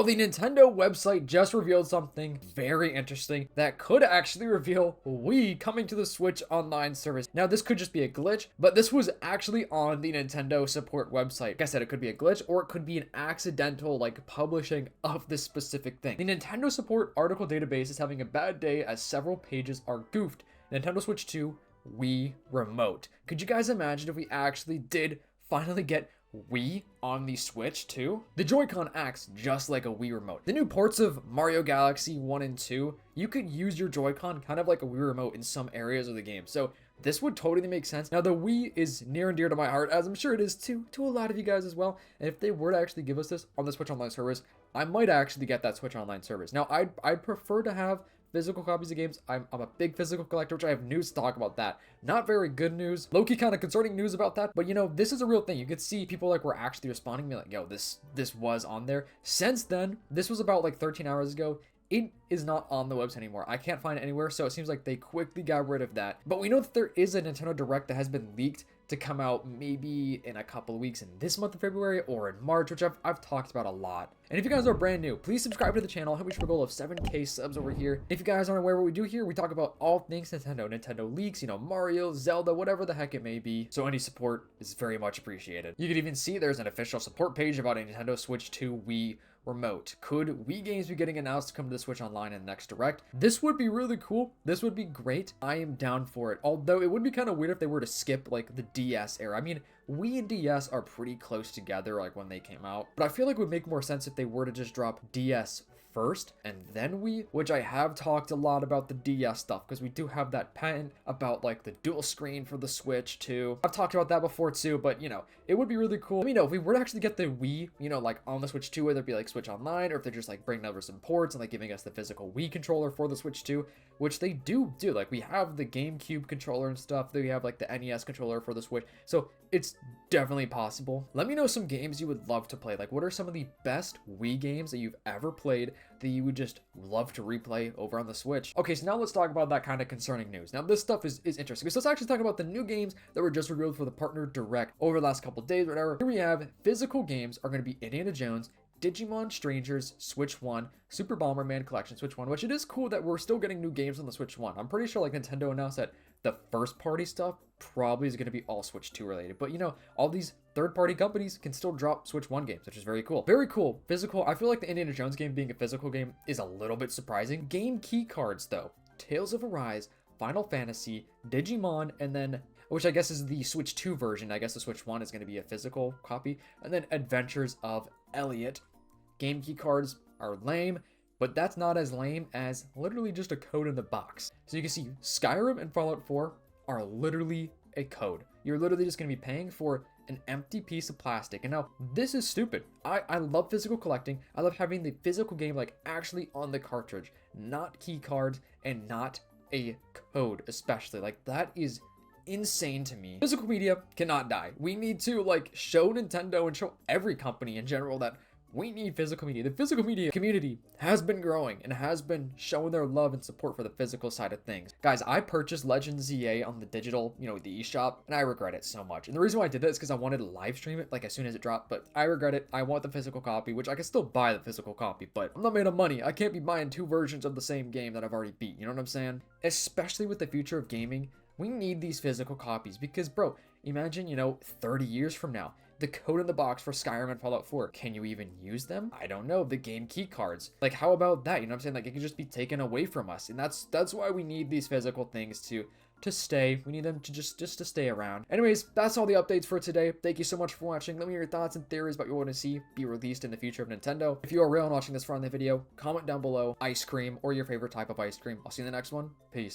Well, the Nintendo website just revealed something very interesting that could actually reveal Wii coming to the Switch Online service. Now, this could just be a glitch, but this was actually on the Nintendo support website. Like I said, it could be a glitch or it could be an accidental publishing of this specific thing. The Nintendo support article database is having a bad day as several pages are goofed. Nintendo Switch 2 Wii Remote. Could you guys imagine if we actually did finally get Wii on the Switch too? The Joy-Con acts just like a Wii Remote. The new ports of Mario Galaxy 1 and 2, you could use your Joy-Con kind of like a Wii Remote in some areas of the game. So this would totally make sense. Now the Wii is near and dear to my heart, as I'm sure it is to a lot of you guys as well. And if they were to actually give us this on the Switch Online service, I might actually get that Switch Online service. Now I'd prefer to have physical copies of games. I'm a big physical collector, which I have news to talk about that. Not very good news. Low-key kind of concerning news about that. But this is a real thing. You could see people were actually responding to me like, yo, this was on there. Since then, this was about 13 hours ago. It is not on the website anymore. I can't find it anywhere, so it seems like they quickly got rid of that. But we know that there is a Nintendo Direct that has been leaked to come out maybe in a couple of weeks in this month of February or in March, which I've talked about a lot. And if you guys are brand new, please subscribe to the channel. Help me reach our goal of 7K subs over here. If you guys aren't aware what we do here, we talk about all things Nintendo. Nintendo leaks, Mario, Zelda, whatever the heck it may be. So any support is very much appreciated. You can even see there's an official support page about a Nintendo Switch 2 Wii Remote. Could Wii games be getting announced to come to the Switch Online in the next Direct? This would be really cool. This would be great. I am down for it. Although it would be kind of weird if they were to skip the DS era. I mean, Wii and DS are pretty close together when they came out. But I feel like it would make more sense if they were to just drop DS first and then Wii, which I have talked a lot about the DS stuff because we do have that patent about the dual screen for the Switch too. I've talked about that before too, but it would be really cool. Let me know if we were to actually get the Wii, on the Switch 2, whether it be Switch Online or if they're just bringing over some ports and giving us the physical Wii controller for the Switch 2, which they do. We have the GameCube controller and stuff. Then we have the NES controller for the Switch. So it's definitely possible. Let me know some games you would love to play. What are some of the best Wii games that you've ever played that you would just love to replay over on the Switch? Okay, so now let's talk about that kind of concerning news. Now this stuff is interesting. So let's actually talk about the new games that were just revealed for the Partner Direct over the last couple days, whatever. Here we have physical games are going to be Indiana Jones, Digimon Strangers, Switch 1, Super Bomberman Collection, Switch 1, which it is cool that we're still getting new games on the Switch 1. I'm pretty sure Nintendo announced that the first party stuff probably is going to be all Switch 2 related. But all these third party companies can still drop Switch 1 games, which is very cool. Very cool. Physical. I feel like the Indiana Jones game being a physical game is a little bit surprising. Game key cards though. Tales of Arise, Final Fantasy, Digimon, and then which I guess is the Switch 2 version. I guess the Switch 1 is going to be a physical copy. And then Adventures of Elliot. Game key cards are lame, but that's not as lame as literally just a code in the box. So you can see Skyrim and Fallout 4 are literally a code. You're literally just going to be paying for an empty piece of plastic. And now this is stupid. I love physical collecting. I love having the physical game actually on the cartridge, not key cards and not a code especially. That is insane to me. Physical media cannot die. We need to show Nintendo and show every company in general that we need physical media. The physical media community has been growing and has been showing their love and support for the physical side of things. Guys, I purchased Legend ZA on the digital, the eShop, and I regret it so much. And the reason why I did that is because I wanted to live stream it as soon as it dropped, but I regret it. I want the physical copy, which I can still buy the physical copy, but I'm not made of money. I can't be buying two versions of the same game that I've already beat. You know what I'm saying? Especially with the future of gaming, we need these physical copies because, bro, imagine, 30 years from now, the code in the box for Skyrim and Fallout 4. Can you even use them? I don't know. The game key cards. How about that? You know what I'm saying? It can just be taken away from us. And that's why we need these physical things to stay. We need them to just to stay around. Anyways, that's all the updates for today. Thank you so much for watching. Let me know your thoughts and theories about what you want to see be released in the future of Nintendo. If you are real and watching this far in the video, comment down below ice cream or your favorite type of ice cream. I'll see you in the next one. Peace.